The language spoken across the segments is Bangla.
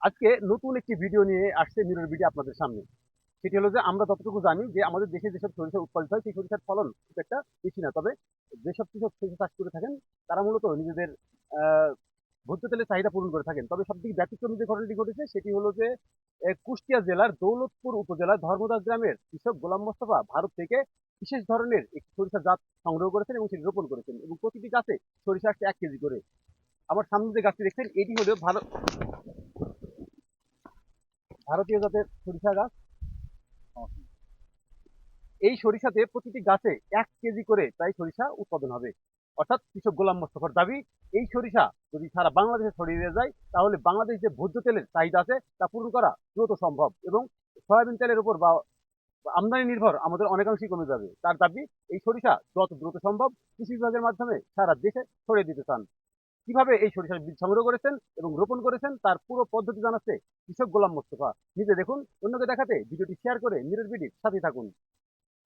আজকে নতুন একটি ভিডিও নিয়ে আসছে মিরর ভিডিও আপনাদের সামনে। সেটি হলো যে আমরা যতটুকু জানি যে আমাদের দেশে যেসব সরিষা উৎপাদিত হয় সেই সরিষার ফলন খুব একটা বেশি না, তবে যেসব কৃষক সরিষা চাষ করে থাকেন তারা মূলত নিজেদের আহ ভোজ্য তেলের চাহিদা পূরণ করে থাকেন। তবে সবথেকে ব্যতিক্রমী যে ঘটনাটি ঘটেছে সেটি হলো যে কুষ্টিয়া জেলার দৌলতপুর উপজেলার ধর্মদাস গ্রামের কৃষক গোলাম মোস্তফা ভারত থেকে বিশেষ ধরনের একটি সরিষা জাত সংগ্রহ করেছেন এবং সেটি রোপণ করেছেন, এবং প্রতিটি গাছে সরিষা আসছে 1 কেজি করে। আমার সামনে যে গাছটি দেখছেন এটি হলো ভারতীয় জাতের সরিষা গাছ। এই সরিষাতে প্রতিটি গাছে 1 কেজি করে প্রায় সরিষা উৎপাদন হবে। অর্থাৎ কৃষক গোলাম মোস্তফার দাবি, এই সরিষা যদি সারা বাংলাদেশে ছড়িয়ে যায় তাহলে বাংলাদেশ যে ভোজ্য তেলের চাহিদা আছে তা পূরণ করা দ্রুত সম্ভব, এবং সয়াবিন তেলের উপর বা আমদানি নির্ভর আমাদের অনেকাংশেই কমে যাবে। তার দাবি, এই সরিষা যত দ্রুত সম্ভব কৃষি বিভাগের মাধ্যমে সারা দেশে ছড়িয়ে দিতে চান। কিভাবে এই সরিষার বীজ সংগ্রহ করেছেন এবং রোপণ করেছেন তার পুরো পদ্ধতি জানাচ্ছে কৃষক গোলাম মোস্তফা। নিজে দেখুন, অন্যকে দেখাতে ভিডিওটি শেয়ার করে মিরর বিডির সাথে থাকুন।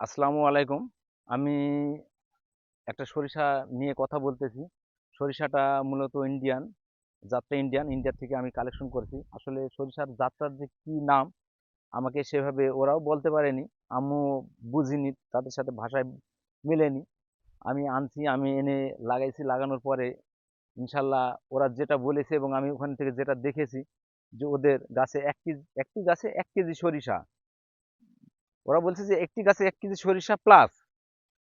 আসসালামু আলাইকুম। আমি একটা সরিষা নিয়ে কথা বলতেছি। সরিষাটা মূলত ইন্ডিয়ান, জাতটা ইন্ডিয়ান। ইন্ডিয়া থেকে আমি কালেকশন করেছি। আসলে সরিষার জাতটার যে কি নাম আমাকে সেভাবে ওরাও বলতে পারেনি, আমিও বুঝিনি, তাদের সাথে ভাষায় মেলেনি। আমি আনছি, আমি এনে লাগাইছি। লাগানোর পরে ইনশাল্লাহ ওরা যেটা বলেছে এবং আমি ওখান থেকে যেটা দেখেছি যে ওদের গাছে একটি গাছে 1 কেজি সরিষা। ওরা বলছে যে একটি গাছে 1 কেজি সরিষা প্লাস।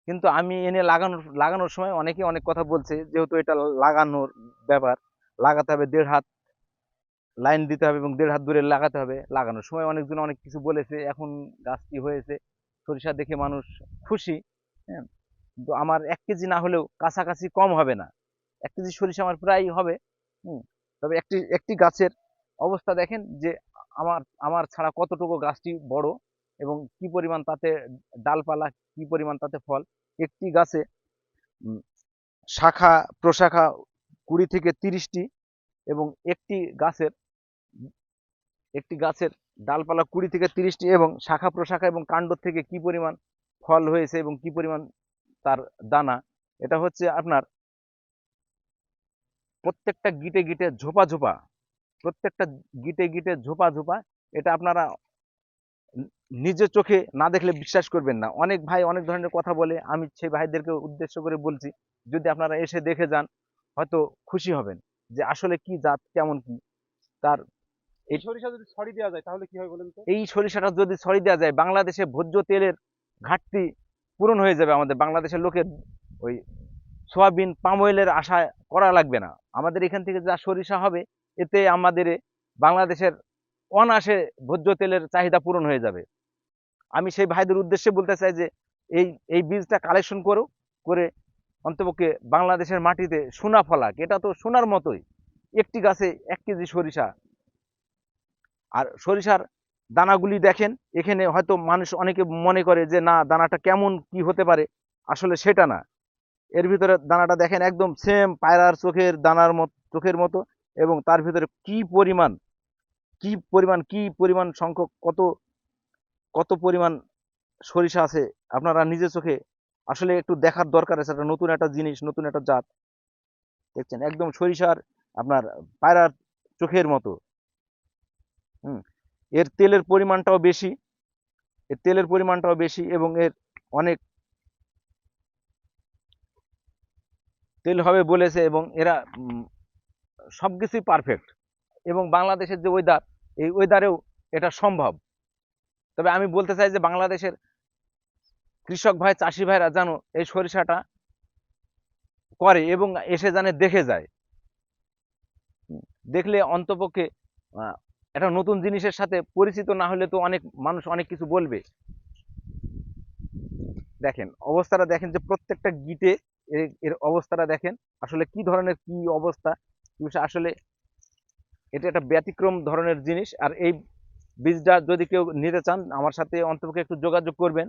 কিন্তু আমি এনে লাগানোর সময় অনেকে অনেক কথা বলছে, যেহেতু এটা লাগানোর ব্যাপার, লাগাতে হবে 1.5 হাত লাইন দিতে হবে এবং 1.5 হাত দূরে লাগাতে হবে। লাগানোর সময় অনেকজন অনেক কিছু বলেছে। এখন গাছটি হয়েছে, সরিষা দেখে মানুষ খুশি। হ্যাঁ, কিন্তু আমার 1 কেজি না হলেও কাছাকাছি কম হবে না, 1 কেজি সরিষা আমার প্রায় হবে। হুম। তবে একটি একটি গাছের অবস্থা দেখেন যে আমার আমার ছাড়া কতটুকু গাছটি বড় এবং কি পরিমাণ তাতে ডালপালা, কি পরিমাণ তাতে ফল। একটি গাছে উম, শাখা প্রশাখা 20 থেকে 30টি, এবং একটি গাছের ডালপালা 20 থেকে 30টি, এবং শাখা প্রশাখা এবং কাণ্ড থেকে কি পরিমাণ ফল হয়েছে এবং কি পরিমাণ তার দানা। এটা হচ্ছে আপনার প্রত্যেকটা গিটে গিটে ঝোপা ঝোপা, প্রত্যেকটা গিটে গিটে ঝোপা ঝোপা। এটা আপনারা নিজের চোখে না দেখলে বিশ্বাস করবেন না। অনেক ভাই অনেক ধরনের কথা বলে, আমি সেই ভাইদেরকে উদ্দেশ্য করে বলছি, যদি আপনারা এসে দেখে যান হয়তো খুশি হবেন যে আসলে কি জাত, কেমন কি তার। এই সরিষা যদি ছড়ি দেওয়া যায় তাহলে কি হয় বলেন তো? এই সরিষাটা যদি ছড়িয়ে দেওয়া যায়, বাংলাদেশে ভোজ্য তেলের ঘাটতি পূরণ হয়ে যাবে। আমাদের বাংলাদেশের লোকের ওই সোয়াবিন পাম অয়েলের আশা করা লাগবে না। আমাদের এখান থেকে যা সরিষা হবে, এতে আমাদের বাংলাদেশের অনায়াসে ভোজ্য তেলের চাহিদা পূরণ হয়ে যাবে। আমি সেই ভাইদের উদ্দেশ্যে বলতে চাই যে এই এই বীজটা কালেকশন করো, করে অন্তপক্ষে বাংলাদেশের মাটিতে সোনা ফলাক। এটা তো সোনার মতোই, একটি গাছে 1 কেজি সরিষা। আর সরিষার দানাগুলি দেখেন, এখানে হয়তো মানুষ অনেকে মনে করে যে না, দানাটা কেমন কি হতে পারে, আসলে সেটা না। এর ভিতরে দানাটা দেখেন একদম সেম পায়রার চোখের মতো, এবং তার ভিতরে কি পরিমাণ সংখ্যক কত কত পরিমাণ সরিষা আছে, আপনারা নিজের চোখে আসলে একটু দেখার দরকার আছে। একটা নতুন একটা জিনিস, নতুন একটা জাত দেখছেন, একদম সরিষার আপনার পায়রার চোখের মতো। হুম। এর তেলের পরিমাণটাও বেশি, এবং এর অনেক তেল হবে বলেছে, এবং এরা সবকিছুই পারফেক্ট। এবং বাংলাদেশের যে ওয়েদার, এই ওয়েদারেও এটা সম্ভব। তবে আমি বলতে চাই যে বাংলাদেশের কৃষক ভাই, চাষি ভাইরা যেন এই সরিষাটা করে এবং এসে জানে দেখে যায়। দেখলে অন্তপক্ষে একটা নতুন জিনিসের সাথে পরিচিত না হলে তো অনেক মানুষ অনেক কিছু বলবে। দেখেন অবস্থাটা, দেখেন যে প্রত্যেকটা গিটে এর অবস্থাটা দেখেন, আসলে কি ধরনের কি অবস্থা। আসলে এটা একটা ব্যতিক্রম ধরনের জিনিস। আর এই বীজটা যদি কেউ নিতে চান আমার সাথে অন্তপক্ষে একটু যোগাযোগ করবেন।